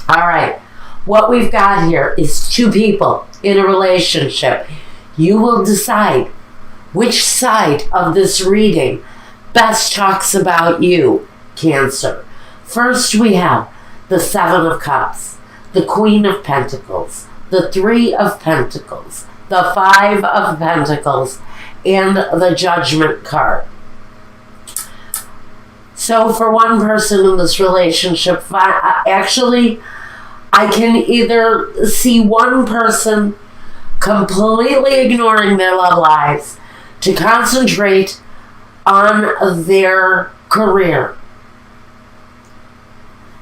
All right. What we've got here is two people in a relationship. You will decide which side of this reading best talks about you, Cancer. First, we have the Seven of Cups, the Queen of Pentacles, the Three of Pentacles, the Five of Pentacles, and the Judgment card. So for one person in this relationship, actually, I can either see one person completely ignoring their love lives to concentrate on their career.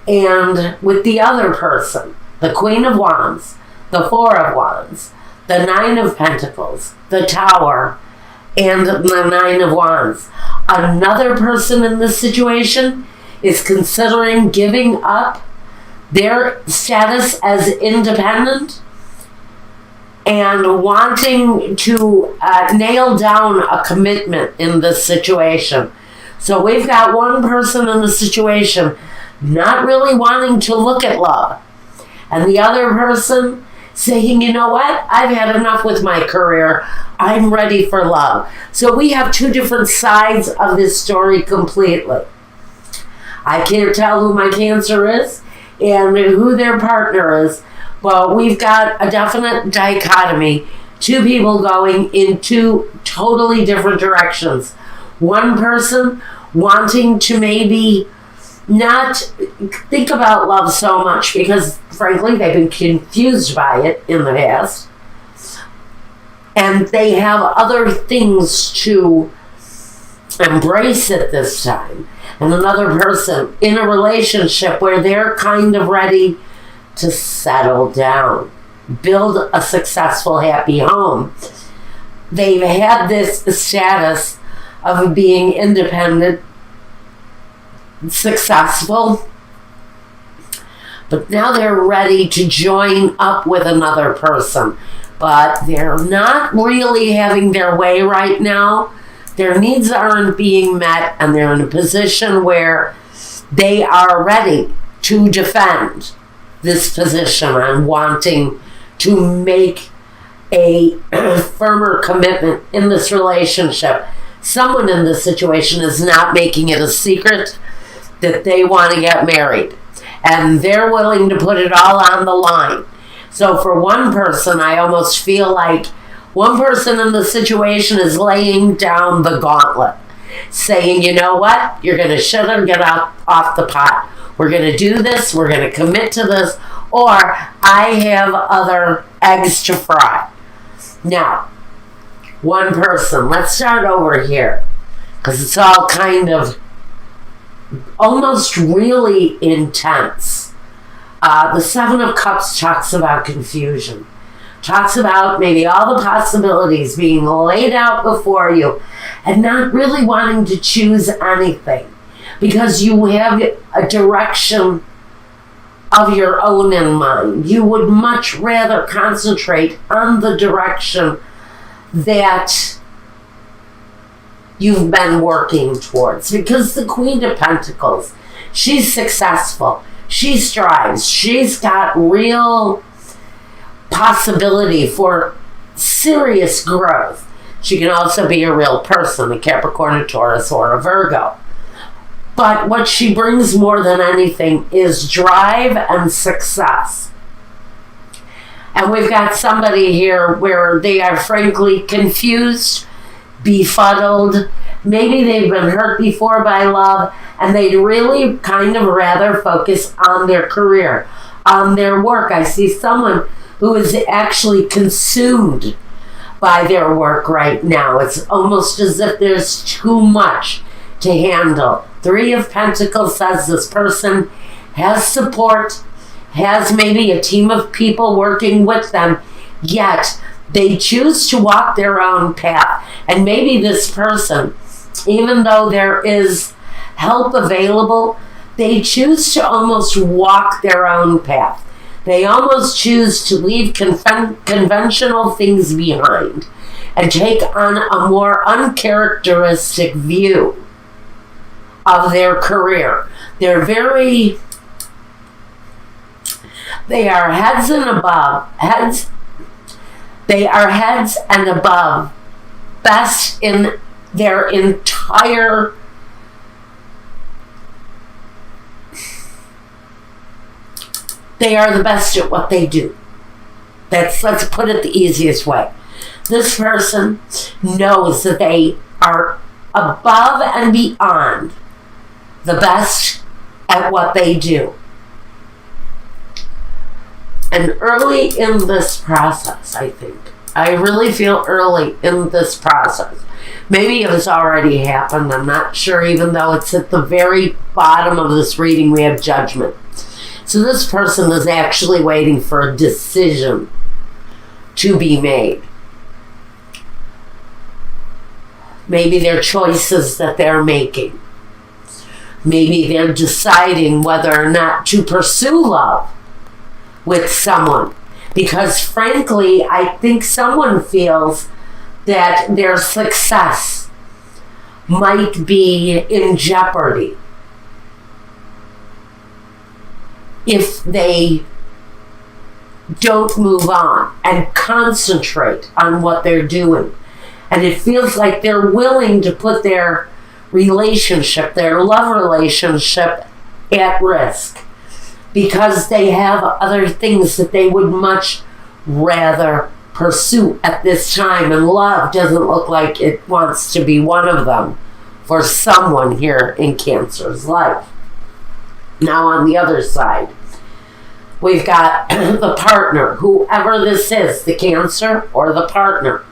And with the other person, the Queen of Wands, the Four of Wands, the Nine of Pentacles, the Tower, and the Nine of Wands. Another person in this situation is considering giving up their status as independent and wanting to nail down a commitment in this situation. So we've got one person in the situation not really wanting to look at love, and the other person saying, you know what, I've had enough with my career, I'm ready for love. So we have two different sides of this story completely. I can't tell who my Cancer is and who their partner is, but we've got a definite dichotomy. Two people going in two totally different directions. One person wanting to maybe not think about love so much because, frankly, they've been confused by it in the past. And they have other things to embrace at this time. And another person in a relationship where they're kind of ready to settle down, build a successful, happy home. They've had this status of being independent, successful, but now they're ready to join up with another person. But they're not really having their way right now. Their needs aren't being met, and they're in a position where they are ready to defend this position and wanting to make a firmer commitment in this relationship. Someone in this situation is not making it a secret that they want to get married, and they're willing to put it all on the line. So for one person, I almost feel like one person in the situation is laying down the gauntlet, saying, you know what, you're going to shut and get off the pot. We're going to do this, we're going to commit to this, or I have other eggs to fry. Now, one person, let's start over here, because it's all kind of almost really intense. The Seven of Cups talks about confusion. Talks about maybe all the possibilities being laid out before you and not really wanting to choose anything because you have a direction of your own in mind. You would much rather concentrate on the direction that you've been working towards, because the Queen of Pentacles, she's successful. She strives. She's got real possibility for serious growth. She can also be a real person, a Capricorn, a Taurus, or a Virgo. But what she brings more than anything is drive and success. And we've got somebody here where they are frankly confused, befuddled. Maybe they've been hurt before by love, and they'd really kind of rather focus on their career, on their work. I see someone who is actually consumed by their work right now. It's almost as if there's too much to handle. Three of Pentacles says this person has support, has maybe a team of people working with them, yet they choose to walk their own path. And maybe this person, even though there is help available, they choose to almost walk their own path. They almost choose to leave conventional things behind and take on a more uncharacteristic view of their career. They're very They are heads and above, they are heads and above, best in their entire they are the best at what they do. Let's put it the easiest way. This person knows that they are above and beyond the best at what they do. And early in this process, I really feel early in this process. Maybe it has already happened. I'm not sure, even though it's at the very bottom of this reading, we have judgment. So this person is actually waiting for a decision to be made. Maybe they're choices that they're making. Maybe they're deciding whether or not to pursue love with someone. Because frankly, I think someone feels that their success might be in jeopardy if they don't move on and concentrate on what they're doing. And it feels like they're willing to put their relationship, their love relationship, at risk because they have other things that they would much rather pursue at this time. And love doesn't look like it wants to be one of them for someone here in Cancer's life. Now on the other side, we've got the partner, whoever this is, the Cancer or the partner.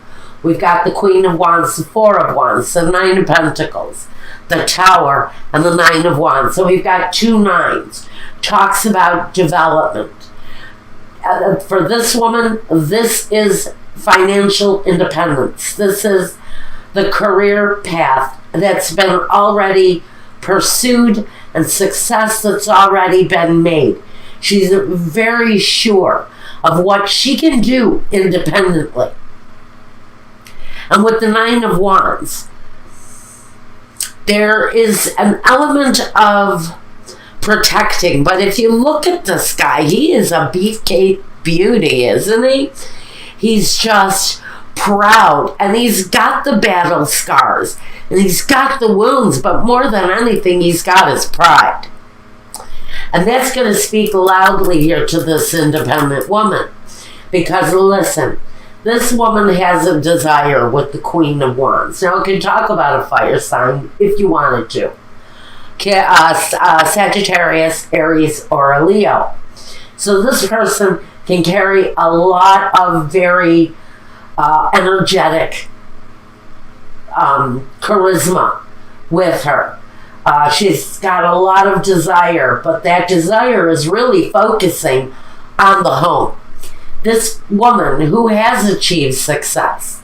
We've got the Queen of Wands, the Four of Wands, the Nine of Pentacles, the Tower, and the Nine of Wands. So we've got 2 nines. Talks about development. For this woman, this is financial independence. This is the career path that's been already pursued and success that's already been made. She's very sure of what she can do independently. And with the Nine of Wands, there is an element of protecting. But if you look at this guy, he is a beefcake beauty, isn't he? He's just proud, and he's got the battle scars, and he's got the wounds, but more than anything, he's got his pride. And that's going to speak loudly here to this independent woman. Because listen, this woman has a desire with the Queen of Wands. Now, I can talk about a fire sign if you wanted to. Sagittarius, Aries, or a Leo. So this person can carry a lot of very energetic charisma with her. She's got a lot of desire, but that desire is really focusing on the home. This woman who has achieved success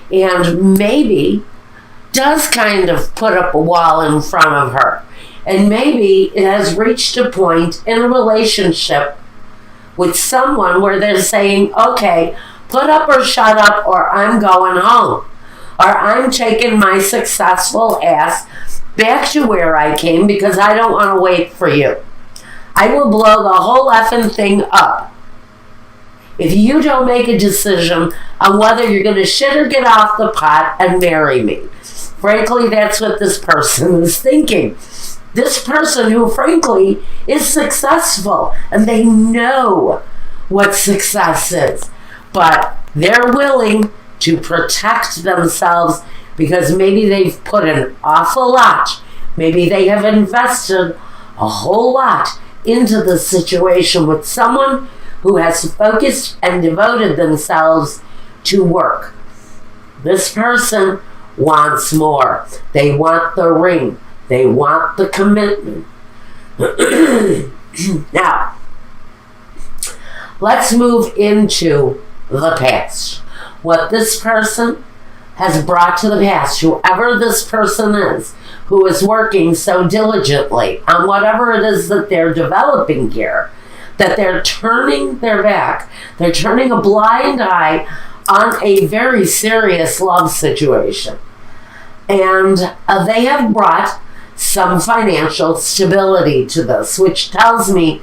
and maybe does kind of put up a wall in front of her, and maybe it has reached a point in a relationship with someone where they're saying, okay, put up or shut up, or I'm going home, or I'm taking my successful ass back to where I came because I don't want to wait for you. I will blow the whole effing thing up if you don't make a decision on whether you're going to shit or get off the pot and marry me. Frankly, that's what this person is thinking. This person who, frankly, is successful, and they know what success is, but they're willing to protect themselves because maybe they've put an awful lot, maybe they have invested a whole lot into the situation with someone who has focused and devoted themselves to work. This person wants more. They want the ring. They want the commitment. Now, let's move into the past. What this person has brought to the past, whoever this person is, who is working so diligently on whatever it is that they're developing here, that they're turning their back, they're turning a blind eye on a very serious love situation. And they have brought some financial stability to this, which tells me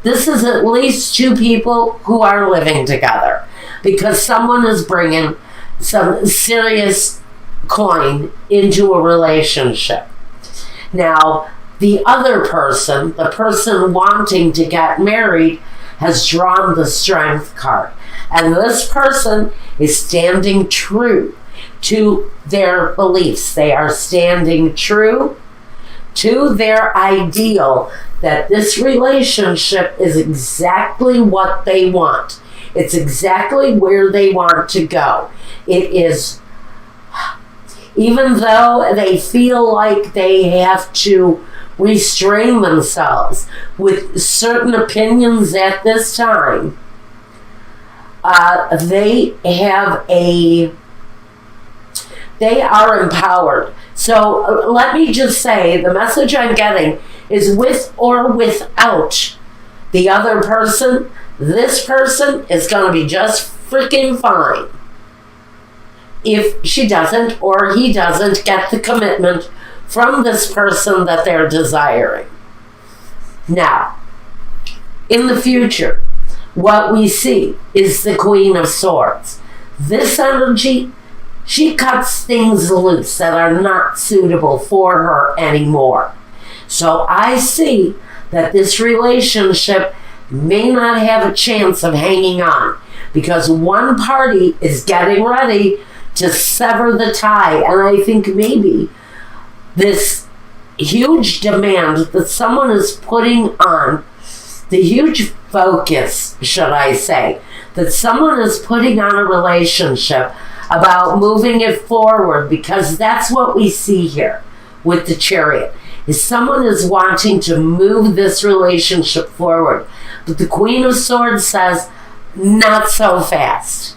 this is at least two people who are living together, because someone is bringing some serious coin into a relationship. Now, the other person, the person wanting to get married, has drawn the Strength card. And this person is standing true to their beliefs. They are standing true to their ideal that this relationship is exactly what they want. It's exactly where they want to go. It is, even though they feel like they have to restrain themselves with certain opinions at this time, they are empowered. So let me just say, the message I'm getting is, with or without the other person, this person is going to be just freaking fine if she doesn't or he doesn't get the commitment from this person that they're desiring. Now, in the future, what we see is the Queen of Swords. This energy, she cuts things loose that are not suitable for her anymore. So I see that this relationship may not have a chance of hanging on, because one party is getting ready to sever the tie. And I think maybe this huge demand that someone is putting on, the huge focus, should I say, that someone is putting on a relationship about moving it forward, because that's what we see here with the Chariot, is someone is wanting to move this relationship forward. But the Queen of Swords says, not so fast.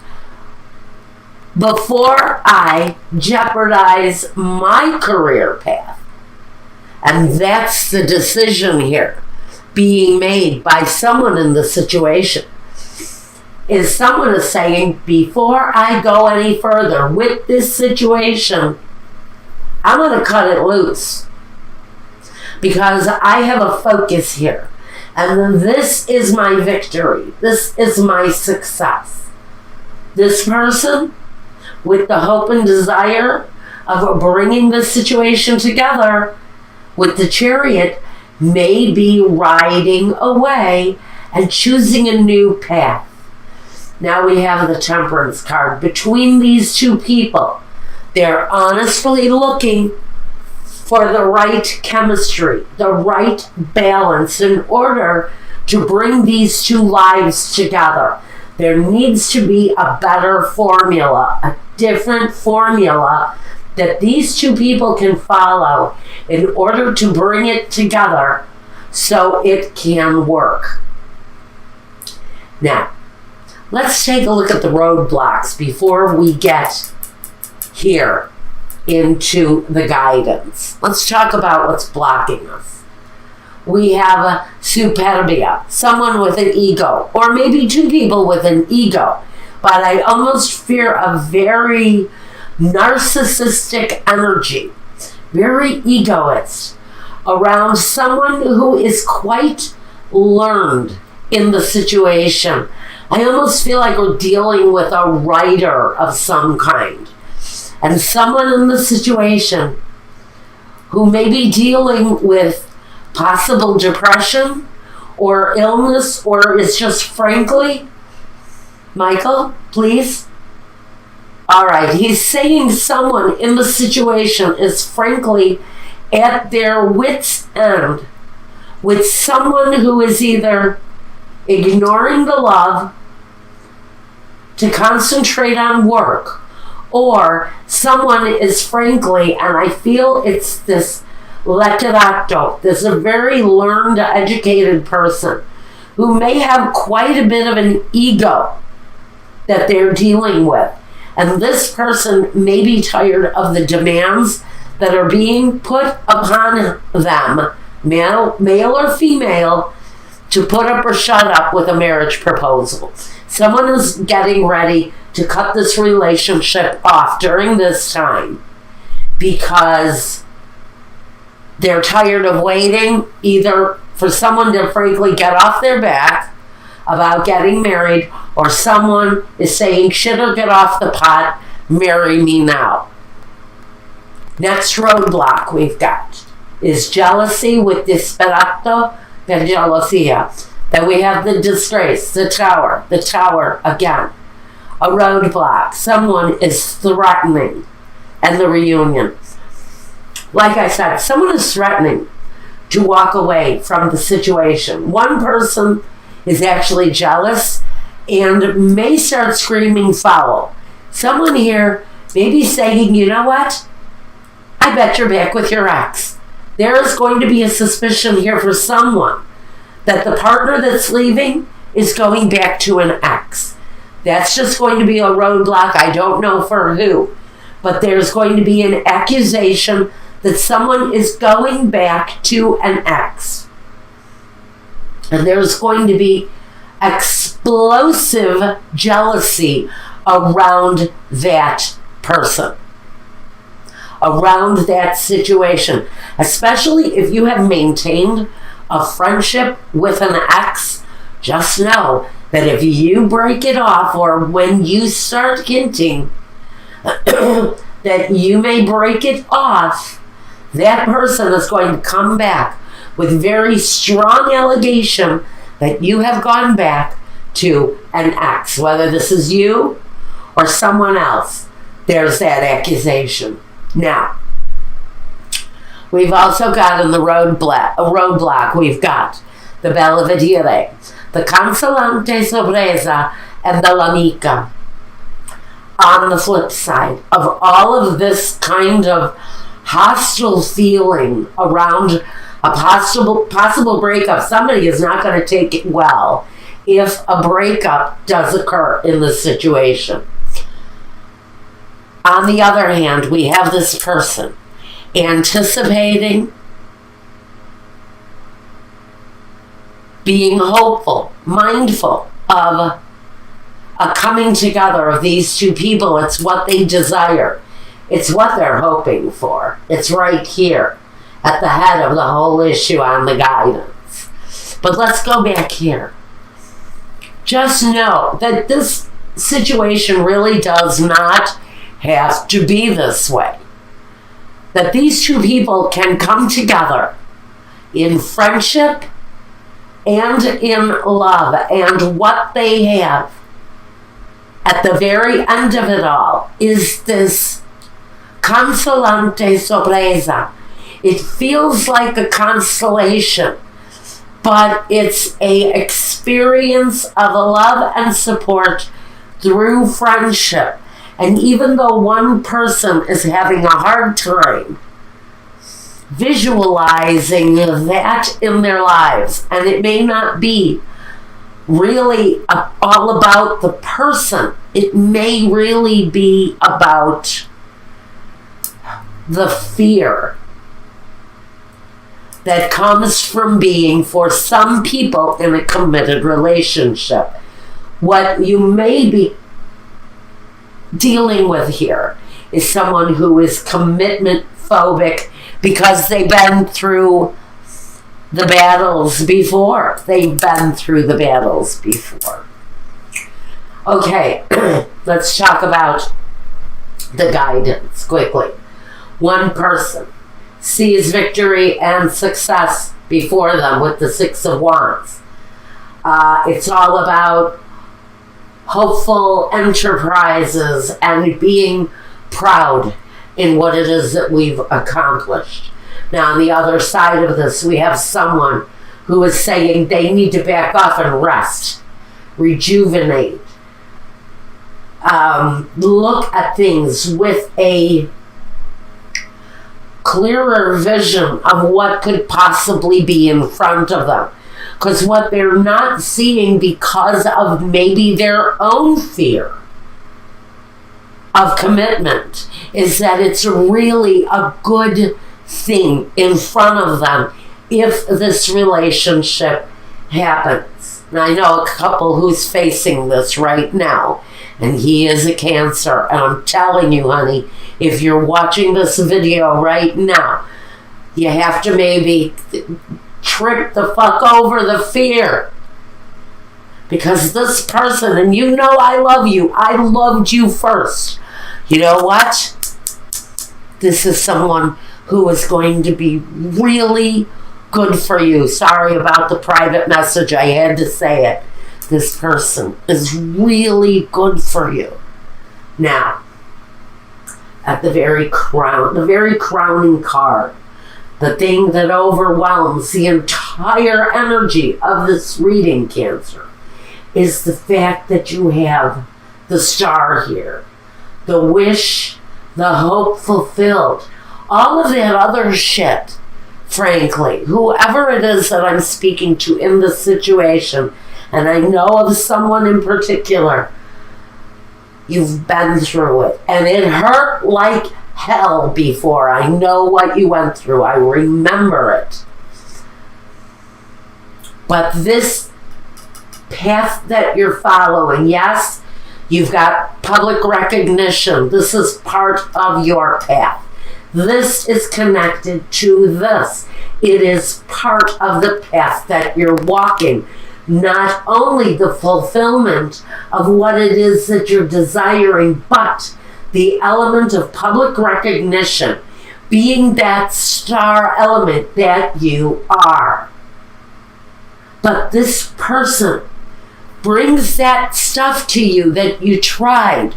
Before I jeopardize my career path. And that's the decision here being made by someone in the situation. Is someone is saying, before I go any further with this situation, I'm going to cut it loose, because I have a focus here. And this is my victory. This is my success. This person, with the hope and desire of bringing this situation together with the Chariot, may be riding away and choosing a new path. Now we have the Temperance card. Between these two people, they're honestly looking for the right chemistry, the right balance in order to bring these two lives together. There needs to be a better formula, a different formula that these two people can follow in order to bring it together so it can work. Now, let's take a look at the roadblocks before we get here into the guidance. Let's talk about what's blocking us. We have a superbia, someone with an ego, or maybe two people with an ego, but I almost fear a very narcissistic energy, very egoist, around someone who is quite learned in the situation. I almost feel like we're dealing with a writer of some kind, and someone in the situation who may be dealing with possible depression or illness, or is just frankly, Michael, please. All right, he's saying someone in the situation is frankly at their wit's end with someone who is either ignoring the love to concentrate on work, or someone is frankly, and I feel it's this letterato, this a very learned, educated person who may have quite a bit of an ego that they're dealing with. And this person may be tired of the demands that are being put upon them, male or female, to put up or shut up with a marriage proposal. Someone is getting ready to cut this relationship off during this time because they're tired of waiting, either for someone to frankly get off their back about getting married, or someone is saying, shit or get off the pot, marry me now. Next roadblock we've got is jealousy with disperato per gelosia. Then we have the disgrace, the tower again. A roadblock. Someone is threatening, and the reunion. Like I said, someone is threatening to walk away from the situation. One person is actually jealous and may start screaming foul. Someone here may be saying, you know what? I bet you're back with your ex. There is going to be a suspicion here for someone that the partner that's leaving is going back to an ex. That's just going to be a roadblock. I don't know for who, but there's going to be an accusation that someone is going back to an ex. And there's going to be explosive jealousy around that person, around that situation, especially if you have maintained a friendship with an ex. Just know that if you break it off, or when you start hinting that you may break it off, that person is going to come back with very strong allegation that you have gone back to an ex. Whether this is you or someone else, there's that accusation. Now, we've also got in the roadblock, we've got the Belvedere, the Consolante Sorpresa, and the L'Amica. On the flip side of all of this kind of hostile feeling around a possible breakup, somebody is not going to take it well if a breakup does occur in this situation. On the other hand, we have this person anticipating, being hopeful, mindful of a coming together of these two people. It's what they desire. It's what they're hoping for. It's right here at the head of the whole issue on the guidance. But let's go back here. Just know that this situation really does not have to be this way. That these two people can come together in friendship and in love, and what they have at the very end of it all is this consolante sorpresa. It feels like a consolation, but it's a experience of love and support through friendship. And even though one person is having a hard time visualizing that in their lives, and it may not be really all about the person, it may really be about the fear that comes from being, for some people, in a committed relationship. What you may be dealing with here is someone who is commitment phobic because they've been through the battles before. They've been through the battles before. Okay, let's talk about the guidance quickly. One person sees victory and success before them with the Six of Wands. It's all about hopeful enterprises and being proud in what it is that we've accomplished. Now, on the other side of this, we have someone who is saying they need to back off and rest, rejuvenate, look at things with a clearer vision of what could possibly be in front of them. Because what they're not seeing, because of maybe their own fear of commitment, is that it's really a good thing in front of them if this relationship happens. Now, I know a couple who's facing this right now, and he is a Cancer. And I'm telling you, honey, if you're watching this video right now, you have to maybe trip the fuck over the fear. Because this person, and you know I love you. I loved you first. You know what? This is someone who is going to be really good for you. Sorry about the private message. I had to say it. This person is really good for you. Now, at the very crowning card, the thing that overwhelms the entire energy of this reading, Cancer, is the fact that you have the star here. The wish, the hope fulfilled. All of that other shit, frankly, whoever it is that I'm speaking to in this situation, and I know of someone in particular, you've been through it. And it hurt like hell before. I know what you went through. I remember it. But this path that you're following, yes, you've got public recognition. This is part of your path. This is connected to this. It is part of the path that you're walking. Not only the fulfillment of what it is that you're desiring, but the element of public recognition, being that star element that you are. But this person brings that stuff to you that you tried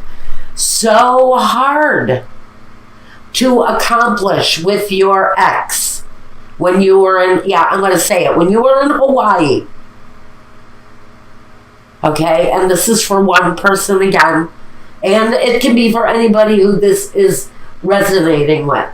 so hard to accomplish with your ex when you were in, I'm going to say it, when you were in Hawaii. Okay, and this is for one person again, and it can be for anybody who this is resonating with.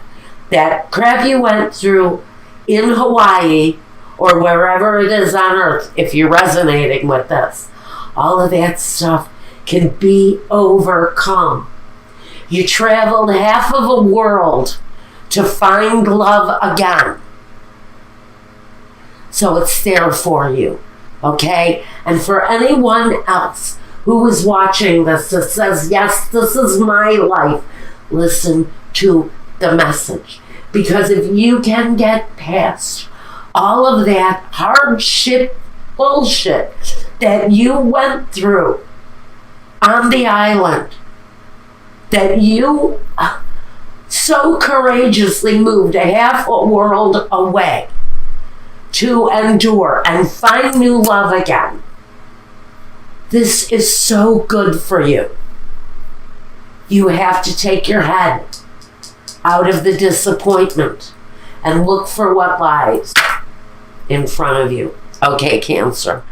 That crap you went through in Hawaii or wherever it is on earth, if you're resonating with this, all of that stuff can be overcome. You traveled half of a world to find love again. So it's there for you. Okay? And for anyone else who is watching this that says, yes, this is my life, listen to the message. Because if you can get past all of that hardship bullshit that you went through on the island, that you so courageously moved a half a world away to endure and find new love again. This is so good for you. You have to take your head out of the disappointment and look for what lies in front of you. Okay, Cancer.